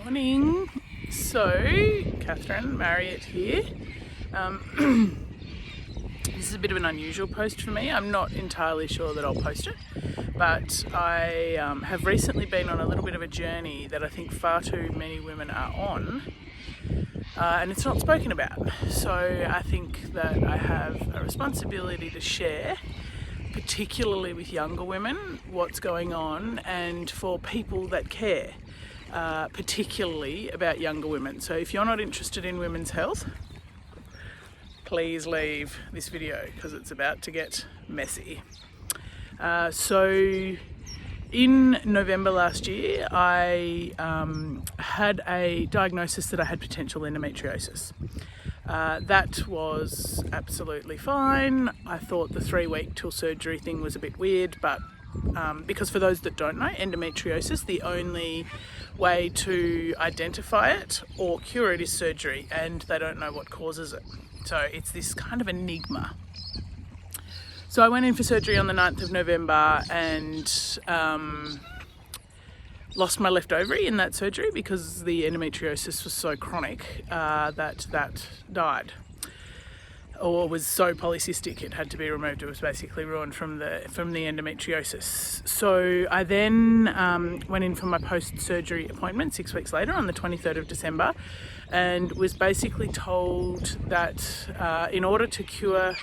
Morning. So, Catherine Marriott here. This is a bit of an unusual post for me. I'm not entirely sure that I'll post it, but I have recently been on a little bit of a journey that I think far too many women are on, and it's not spoken about. So I think that I have a responsibility to share, particularly with younger women, what's going on, and for people that care, particularly about younger women. So if you're not interested in women's health, please leave this video because it's about to get messy. So in November last year, I had a diagnosis that I had potential endometriosis. That was absolutely fine. I thought the 3-week till surgery thing was a bit weird, but because for those that don't know, endometriosis, the only way to identify it or cure it is surgery, and they don't know what causes it. So it's this kind of enigma. So I went in for surgery on the 9th of November and lost my left ovary in that surgery because the endometriosis was so chronic that died, or was so polycystic it had to be removed. It was basically ruined from the endometriosis. So I then went in for my post-surgery appointment 6 weeks later on the 23rd of December and was basically told that in order to cure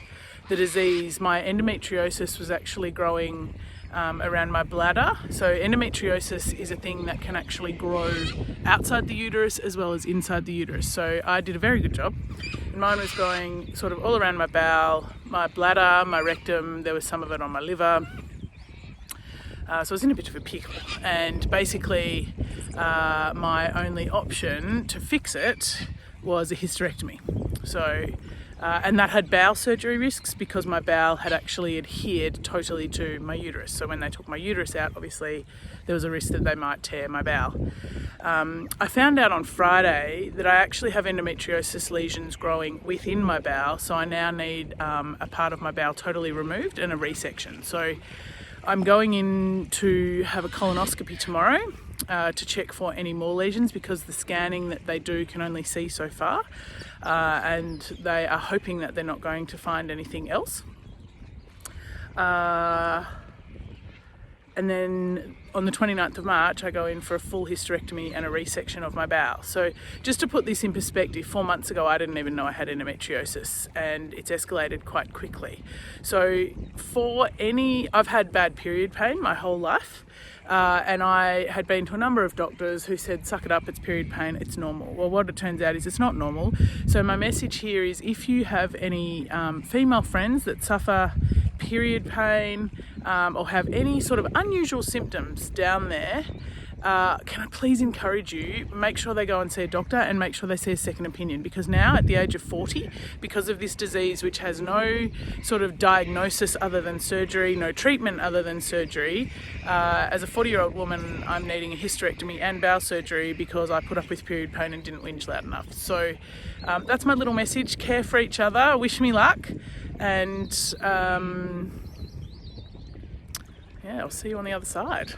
the disease, my endometriosis was actually growing around my bladder. So endometriosis is a thing that can actually grow outside the uterus as well as inside the uterus. So I did a very good job. And mine was growing sort of all around my bowel, my bladder, my rectum. There was some of it on my liver. So I was in a bit of a pickle. And basically my only option to fix it was a hysterectomy. So and that had bowel surgery risks because my bowel had actually adhered totally to my uterus. So when they took my uterus out, obviously there was a risk that they might tear my bowel. I found out on Friday that I actually have endometriosis lesions growing within my bowel, so I now need a part of my bowel totally removed and a resection. So I'm going in to have a colonoscopy tomorrow to check for any more lesions because the scanning that they do can only see so far, and they are hoping that they're not going to find anything else. And then on the 29th of March, I go in for a full hysterectomy and a resection of my bowel. So just to put this in perspective, 4 months ago, I didn't even know I had endometriosis, and it's escalated quite quickly. So I've had bad period pain my whole life. And I had been to a number of doctors who said, suck it up, it's period pain, it's normal. Well, what it turns out is it's not normal. So my message here is if you have any female friends that suffer period pain or have any sort of unusual symptoms down there, can I please encourage you, make sure they go and see a doctor and make sure they see a second opinion, because now at the age of 40, because of this disease which has no sort of diagnosis other than surgery, no treatment other than surgery, as a 40-year-old woman I'm needing a hysterectomy and bowel surgery because I put up with period pain and didn't whinge loud enough. So that's my little message. Care for each other, wish me luck, and yeah, I'll see you on the other side.